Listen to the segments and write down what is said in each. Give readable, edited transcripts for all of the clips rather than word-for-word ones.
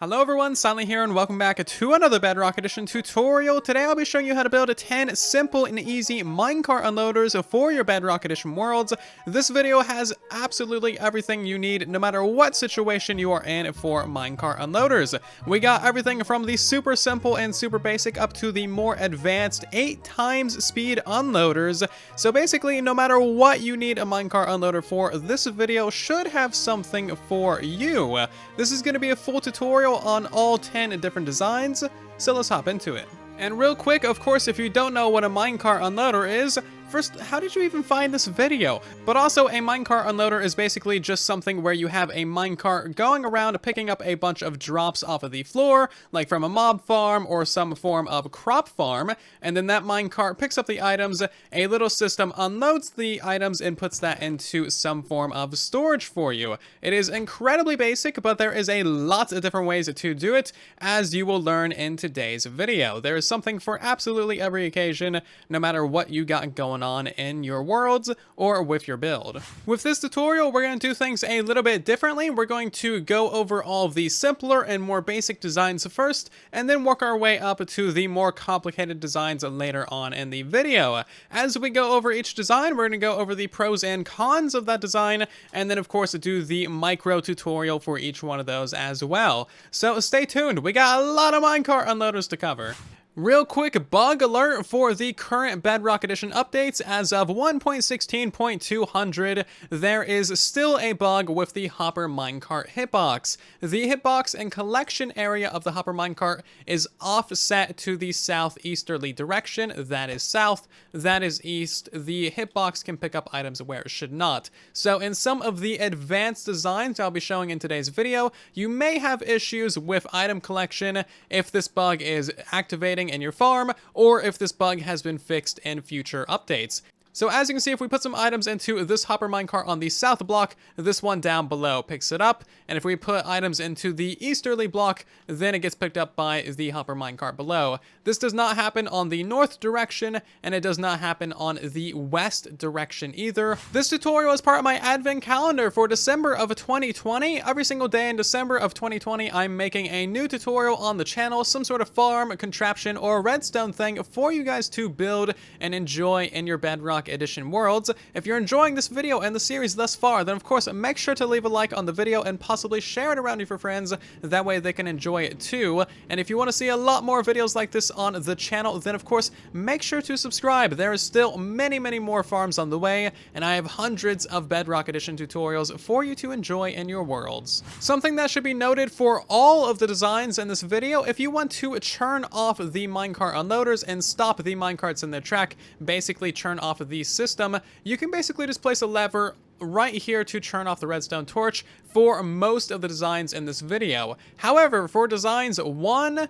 Hello everyone, Silent here and welcome back to another Bedrock Edition tutorial. Today I'll be showing you how to build 10 simple and easy minecart unloaders for your Bedrock Edition worlds. This video has absolutely everything you need no matter what situation you are in for minecart unloaders. We got everything from the super simple and super basic up to the more advanced 8 times speed unloaders. So basically, no matter what you need a minecart unloader for, this video should have something for you. This is going to be a full tutorial on all 10 different designs, so let's hop into it. And real quick, of course, if you don't know what a minecart unloader is, first, how did you even find this video? But also, a minecart unloader is basically just something where you have a minecart going around picking up a bunch of drops off of the floor, like from a mob farm or some form of crop farm, and then that minecart picks up the items, a little system unloads the items and puts that into some form of storage for you. It is incredibly basic, but there is a lot of different ways to do it, as you will learn in today's video. There is something for absolutely every occasion, no matter what you got going on in your worlds or with your build. With this tutorial, we're going to do things a little bit differently. We're going to go over all of the simpler and more basic designs first, and then work our way up to the more complicated designs later on in the video. As we go over each design, we're going to go over the pros and cons of that design, and then of course do the micro tutorial for each one of those as well. So stay tuned, we got a lot of minecart unloaders to cover. Real quick bug alert for the current Bedrock Edition updates. As of 1.16.200, there is still a bug with the Hopper Minecart hitbox. The hitbox and collection area of the Hopper Minecart is offset to the southeasterly direction. That is south, that is east. The hitbox can pick up items where it should not. So in some of the advanced designs I'll be showing in today's video, you may have issues with item collection if this bug is activating in your farm, or if this bug has been fixed in future updates. So as you can see, if we put some items into this Hopper Minecart on the south block, this one down below picks it up. And if we put items into the easterly block, then it gets picked up by the Hopper Minecart below. This does not happen on the north direction, and it does not happen on the west direction either. This tutorial is part of my advent calendar for December of 2020. Every single day in December of 2020, I'm making a new tutorial on the channel, some sort of farm, contraption, or redstone thing for you guys to build and enjoy in your Bedrock Edition worlds. If you're enjoying this video and the series thus far, then of course make sure to leave a like on the video and possibly share it around with your friends, that way they can enjoy it too. And if you want to see a lot more videos like this on the channel, then of course make sure to subscribe. There is still many more farms on the way, and I have hundreds of Bedrock Edition tutorials for you to enjoy in your worlds. Something that should be noted for all of the designs in this video: if you want to turn off the minecart unloaders and stop the minecarts in their track, basically turn off the system, you can basically just place a lever right here to turn off the redstone torch for most of the designs in this video. However, for designs 1,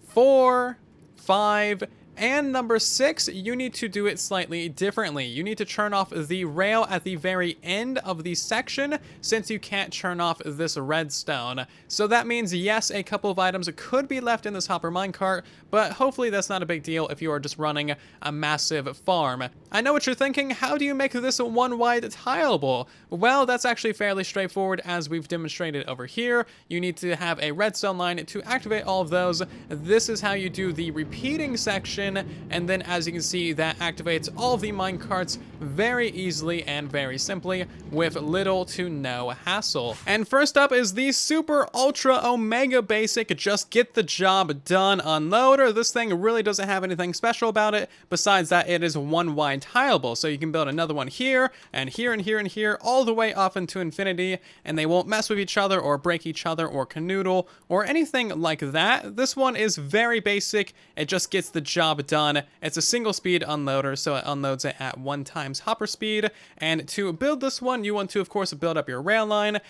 4, 5, and number 6, you need to do it slightly differently. You need to turn off the rail at the very end of the section, since you can't turn off this redstone. So that means, yes, a couple of items could be left in this Hopper Minecart, but hopefully that's not a big deal if you are just running a massive farm. I know what you're thinking, how do you make this one wide tileable? Well, that's actually fairly straightforward, as we've demonstrated over here. You need to have a redstone line to activate all of those. This is how you do the repeating section, and then as you can see, that activates all of the minecarts very easily and very simply with little to no hassle. And first up is the super ultra omega basic just get the job done unloader. This thing really doesn't have anything special about it besides that it is one wide tileable, so you can build another one here and here and here and here all the way off into infinity, and they won't mess with each other or break each other or canoodle or anything like that. This one is very basic, it just gets the job done. It's a single speed unloader, so it unloads it at 1 times hopper speed. And to build this one, you want to of course build up your rail line,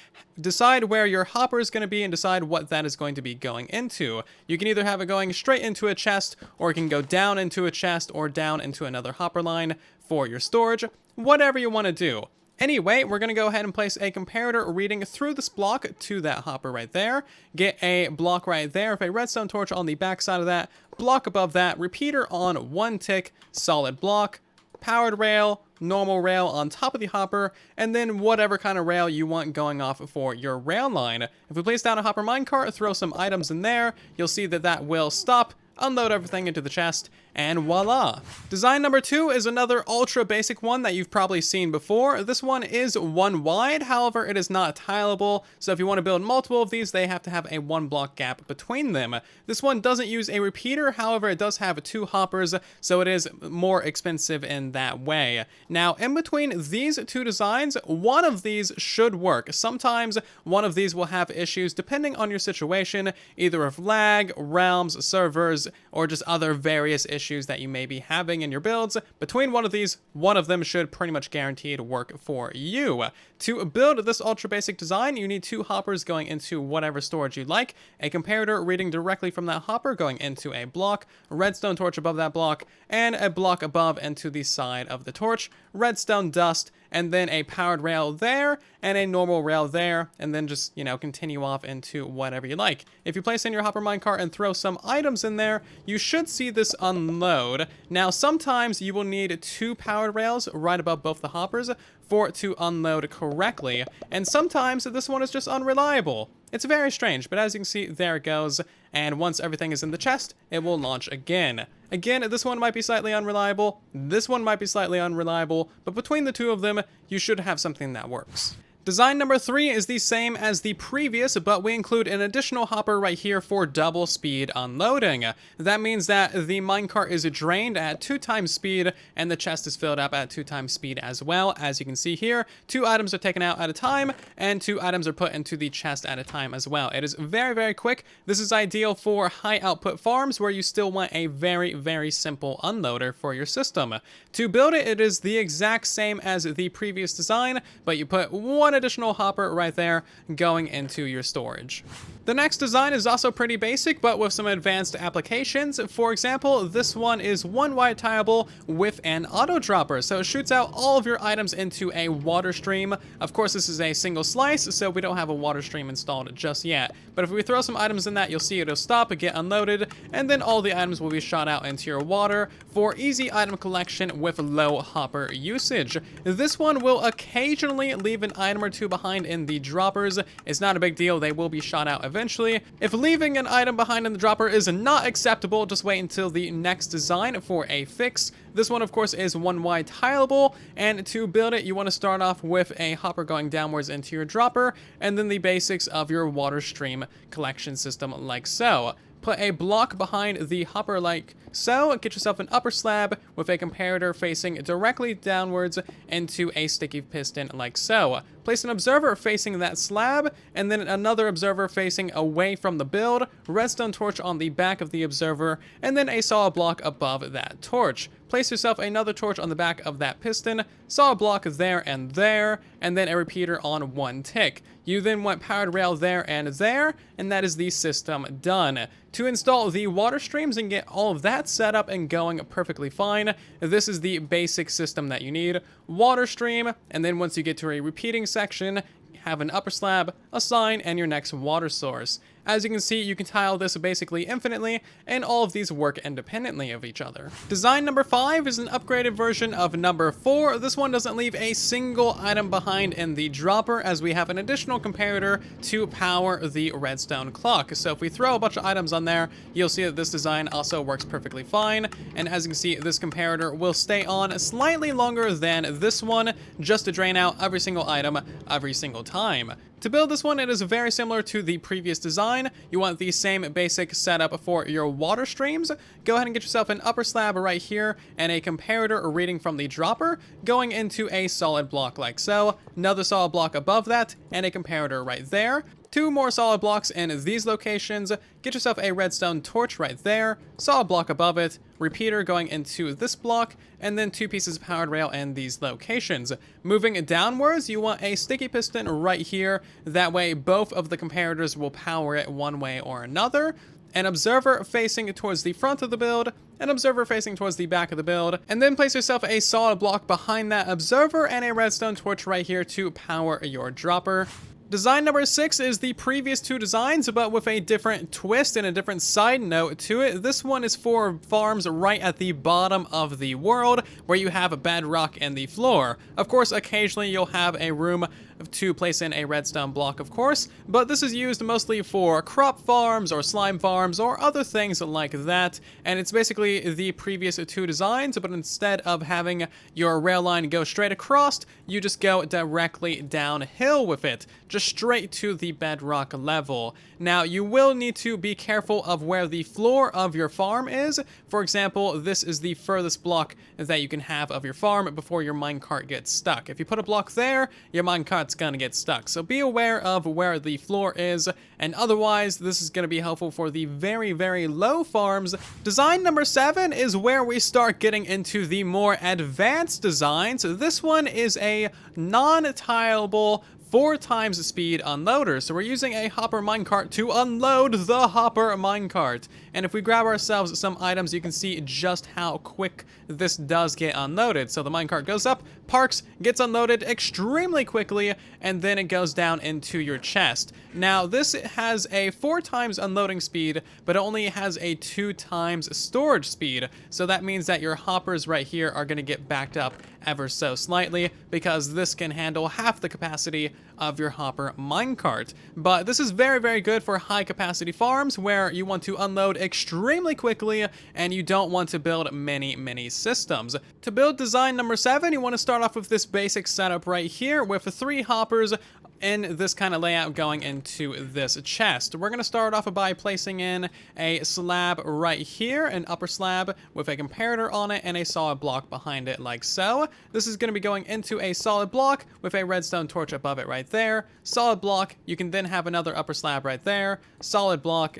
decide where your hopper is going to be, and decide what that is going to be going into. You can either have it going straight into a chest, or it can go down into a chest or down into another hopper line for your storage, whatever you want to do. Anyway, we're going to go ahead and place a comparator reading through this block to that hopper right there. Get a block right there with a redstone torch on the back side of that, block above that, repeater on 1 tick, solid block, powered rail, normal rail on top of the hopper, and then whatever kind of rail you want going off for your rail line. If we place down a hopper minecart, throw some items in there, you'll see that that will stop, unload everything into the chest, and voila. Design number 2 is another ultra basic one that you've probably seen before. This one is 1 wide, however it is not tileable, so if you want to build multiple of these, they have to have a 1 block gap between them. This one doesn't use a repeater, however it does have 2 hoppers, so it is more expensive in that way. Now, in between these 2 designs, one of these should work. Sometimes one of these will have issues depending on your situation, either of lag, realms, servers, or just other various issues that you may be having in your builds. Between one of these, one of them should pretty much guaranteed work for you. To build this ultra basic design, you need 2 hoppers going into whatever storage you like, a comparator reading directly from that hopper going into a block, a redstone torch above that block, and a block above into the side of the torch, redstone dust, and then a powered rail there, and a normal rail there, and then just, you know, continue off into whatever you like. If you place in your hopper minecart and throw some items in there, you should see this unload. Now, sometimes you will need 2 powered rails right above both the hoppers for it to unload correctly, and sometimes this one is just unreliable. It's very strange, but as you can see, there it goes, and once everything is in the chest, it will launch again. Again, this one might be slightly unreliable, this one might be slightly unreliable, but between the 2 of them, you should have something that works. Design number 3 is the same as the previous, but we include an additional hopper right here for double speed unloading. That means that the minecart is drained at 2 times speed, and the chest is filled up at 2 times speed as well. As you can see here, 2 items are taken out at a time, and 2 items are put into the chest at a time as well. It is very, very quick. This is ideal for high output farms where you still want a very, very simple unloader for your system. To build it, it is the exact same as the previous design, but you put 1 additional hopper right there going into your storage. The next design is also pretty basic, but with some advanced applications. For example, this one is 1 wide tileable with an auto dropper, so it shoots out all of your items into a water stream. Of course, this is a single slice, so we don't have a water stream installed just yet. But if we throw some items in that, you'll see it'll stop, get unloaded, and then all the items will be shot out into your water for easy item collection with low hopper usage. This one will occasionally leave an item or 2 behind in the droppers. It's not a big deal, they will be shot out eventually. If leaving an item behind in the dropper is not acceptable, just wait until the next design for a fix. This one, of course, is 1 wide tileable, and to build it, you want to start off with a hopper going downwards into your dropper, and then the basics of your water stream collection system like so. Put a block behind the hopper like so, get yourself an upper slab with a comparator facing directly downwards into a sticky piston like so. Place an observer facing that slab, and then another observer facing away from the build, redstone torch on the back of the observer, and then a solid block above that torch. Place yourself another torch on the back of that piston, solid block there, and then a repeater on 1 tick. You then want powered rail there, and that is the system done. To install the water streams and get all of that set up and going perfectly fine, this is the basic system that you need. Water stream, and then once you get to a repeating section, have an upper slab, a sign, and your next water source. As you can see, you can tile this basically infinitely, and all of these work independently of each other. Design number 5 is an upgraded version of number 4. This one doesn't leave a single item behind in the dropper, as we have an additional comparator to power the redstone clock. So if we throw a bunch of items on there, you'll see that this design also works perfectly fine. And as you can see, this comparator will stay on slightly longer than this one, just to drain out every single item every single time. To build this one, it is very similar to the previous design. You want the same basic setup for your water streams. Go ahead and get yourself an upper slab right here and a comparator reading from the dropper going into a solid block like so. Another solid block above that and a comparator right there. 2 more solid blocks in these locations. Get yourself a redstone torch right there, solid block above it, repeater going into this block, and then 2 pieces of powered rail in these locations. Moving downwards, you want a sticky piston right here. That way, both of the comparators will power it one way or another. An observer facing towards the front of the build, an observer facing towards the back of the build, and then place yourself a solid block behind that observer and a redstone torch right here to power your dropper. Design number 6 is the previous two designs, but with a different twist and a different side note to it. This one is for farms right at the bottom of the world, where you have a bedrock in the floor. Of course, occasionally you'll have a room to place in a redstone block, of course, but this is used mostly for crop farms or slime farms or other things like that, and it's basically the previous two designs, but instead of having your rail line go straight across, you just go directly downhill with it, just straight to the bedrock level. Now, you will need to be careful of where the floor of your farm is. For example, this is the furthest block that you can have of your farm before your minecart gets stuck. If you put a block there, your minecart's gonna get stuck. So be aware of where the floor is, and otherwise, this is gonna be helpful for the very, very low farms. Design number 7 is where we start getting into the more advanced designs. This one is a non-tileable 4 times speed unloader. So we're using a hopper minecart to unload the hopper minecart. And if we grab ourselves some items, you can see just how quick this does get unloaded. So the minecart goes up, parks, gets unloaded extremely quickly, and then it goes down into your chest. Now, this has a 4 times unloading speed, but it only has a 2 times storage speed. So that means that your hoppers right here are going to get backed up ever so slightly, because this can handle half the capacity of your hopper minecart. But this is very, very good for high capacity farms where you want to unload extremely quickly and you don't want to build many systems. To build design number 7, you want to start off with this basic setup right here with 3 hoppers in this kind of layout going into this chest. We're going to start off by placing in a slab right here, an upper slab with a comparator on it and a solid block behind it like so. This is going to be going into a solid block with a redstone torch above it right there. Solid block, you can then have another upper slab right there. Solid block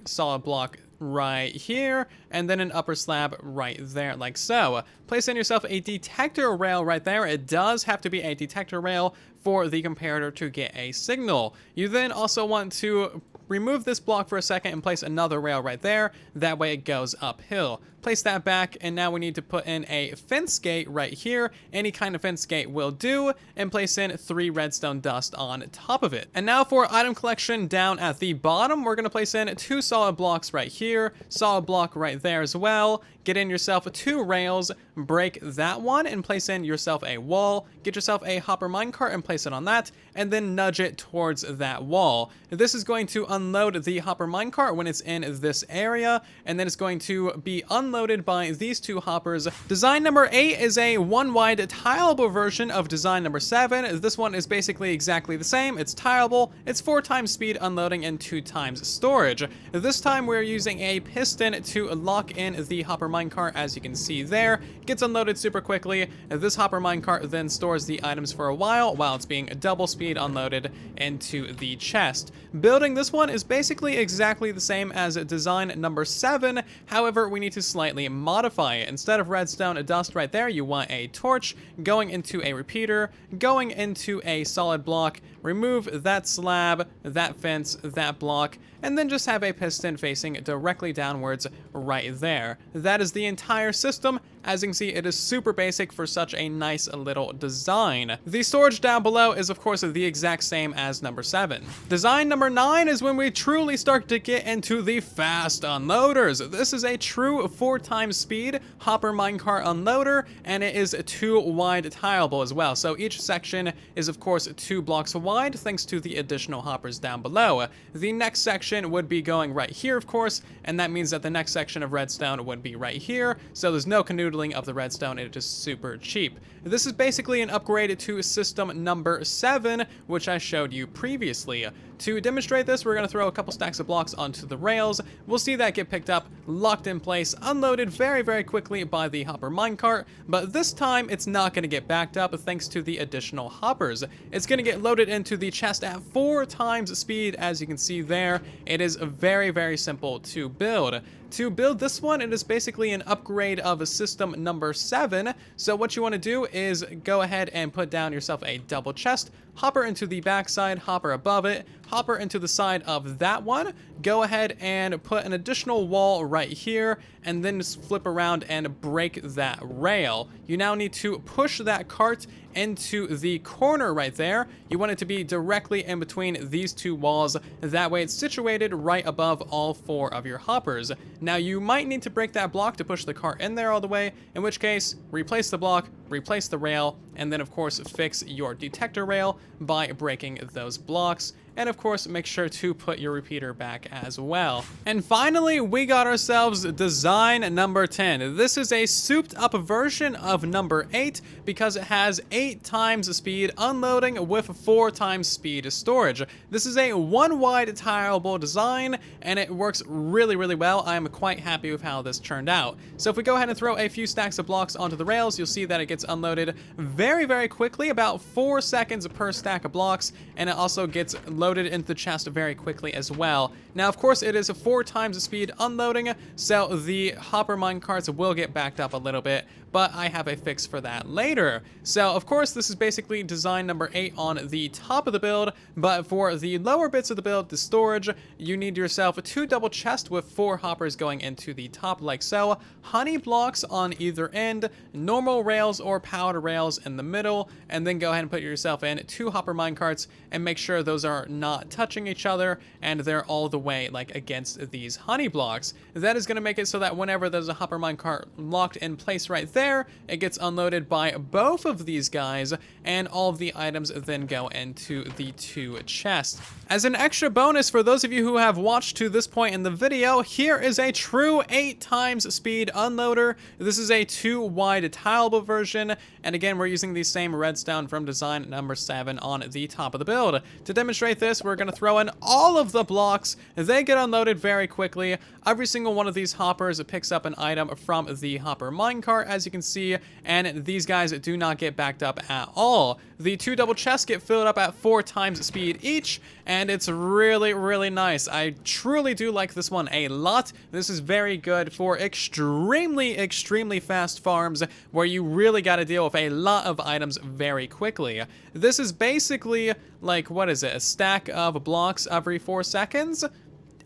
right here, and then an upper slab right there like so. Place in yourself a detector rail right there. It does have to be a detector rail for the comparator to get a signal. You then also want to remove this block for a second and place another rail right there. That way it goes uphill. Place that back, and now we need to put in a fence gate right here. Any kind of fence gate will do, and place in 3 redstone dust on top of it. And now for item collection down at the bottom, we're going to place in 2 solid blocks right here, solid block right there as well. Get in yourself 2 rails, break that one, and place in yourself a wall. Get yourself a hopper minecart and place it on that, and then nudge it towards that wall. This is going to unload the hopper minecart when it's in this area, and then it's going to be unloaded by these 2 hoppers. Design number 8 is a 1 wide tileable version of design number 7. This one is basically exactly the same. It's tileable, it's 4 times speed unloading and 2 times storage. This time we're using a piston to lock in the hopper minecart, as you can see there. Gets unloaded super quickly. This hopper minecart then stores the items for a while it's being double speed unloaded into the chest. Building this one is basically exactly the same as design number 7. However, we need to slightly modify it. Instead of redstone dust right there, you want a torch going into a repeater, going into a solid block. Remove that slab, that fence, that block, and then just have a piston facing directly downwards right there. That is the entire system. As you can see, it is super basic for such a nice little design. The storage down below is of course the exact same as number 7. Design number 9 is when we truly start to get into the fast unloaders. This is a true 4 times speed hopper minecart unloader, and it is 2 wide tileable as well. So each section is of course 2 blocks wide thanks to the additional hoppers down below. The next section would be going right here, of course, and that means that the next section of redstone would be right here. So there's no canoodling of the redstone, it is super cheap. This is basically an upgrade to system number 7, which I showed you previously. To demonstrate this, we're going to throw a couple stacks of blocks onto the rails. We'll see that get picked up, locked in place, unloaded very, very quickly by the hopper minecart, but this time it's not going to get backed up thanks to the additional hoppers. It's going to get loaded into the chest at 4 times speed, as you can see there. It is very, very simple to build. To build this one, it is basically an upgrade of system number 7. So what you want to do is go ahead and put down yourself a double chest, hopper into the backside, hopper above it, hopper into the side of that one. Go ahead and put an additional wall right here, and then just flip around and break that rail. You now need to push that cart into the corner right there. You want it to be directly in between these two walls. That way it's situated right above all 4 of your hoppers. Now you might need to break that block to push the cart in there all the way, in which case replace the block, replace the rail, and then of course fix your detector rail by breaking those blocks. And of course, make sure to put your repeater back as well. And finally, we got ourselves design number 10. This is a souped up version of number 8 because it has 8 times speed unloading with 4 times speed storage. This is a 1 wide tileable design, and it works really, really well. I'm quite happy with how this turned out. So if we go ahead and throw a few stacks of blocks onto the rails, you'll see that it gets unloaded very, very quickly, about 4 seconds per stack of blocks, and it also gets loaded into the chest very quickly as well. Now, of course, it is 4 times the speed unloading, so the hopper minecarts will get backed up a little bit, but I have a fix for that later. So, of course, this is basically design number 8 on the top of the build, but for the lower bits of the build, the storage, you need yourself 2 double chests with 4 hoppers going into the top like so, honey blocks on either end, normal rails or powered rails in the middle, and then go ahead and put yourself in 2 hopper minecarts and make sure those are not touching each other and they're all the way like against these honey blocks. That is going to make it so that whenever there's a hopper minecart locked in place right there, it gets unloaded by both of these guys, and all of the items then go into the 2 chests. As an extra bonus for those of you who have watched to this point in the video, here is a true 8 times speed unloader. This is a 2 wide tileable version, and again, we're using the same redstone from design number 7 on the top of the build. To demonstrate this, we're going to throw in all of the blocks. They get unloaded very quickly. Every single one of these hoppers picks up an item from the hopper minecart, as you can see, and these guys do not get backed up at all. The 2 double chests get filled up at 4 times speed each, and it's really, really nice. I truly do like this one a lot. This is very good for extremely, extremely fast farms where you really got to deal with a lot of items very quickly. This is basically like, what is it, a stack of blocks every 4 seconds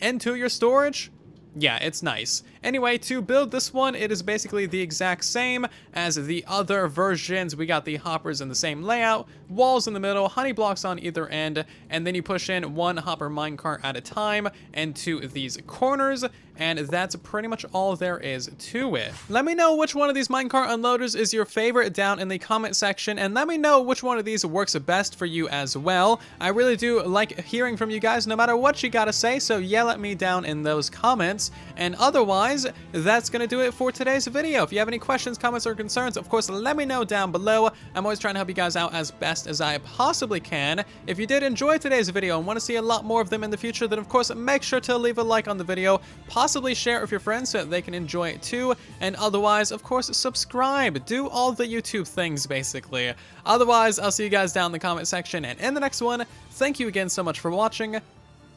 into your storage? Yeah, it's nice. Anyway, to build this one, it is basically the exact same as the other versions. We got the hoppers in the same layout, walls in the middle, honey blocks on either end, and then you push in 1 hopper minecart at a time into these corners, and that's pretty much all there is to it. Let me know which one of these minecart unloaders is your favorite down in the comment section, and let me know which one of these works best for you as well. I really do like hearing from you guys no matter what you gotta say, so yell at me down in those comments. And otherwise, that's gonna do it for today's video. If you have any questions, comments, or concerns, of course, let me know down below. I'm always trying to help you guys out as best as I possibly can. If you did enjoy today's video and want to see a lot more of them in the future, then of course, make sure to leave a like on the video, possibly share it with your friends so that they can enjoy it too, and otherwise, of course, subscribe. Do all the YouTube things, basically. Otherwise, I'll see you guys down in the comment section, and in the next one, thank you again so much for watching,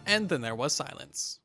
and then there was silence.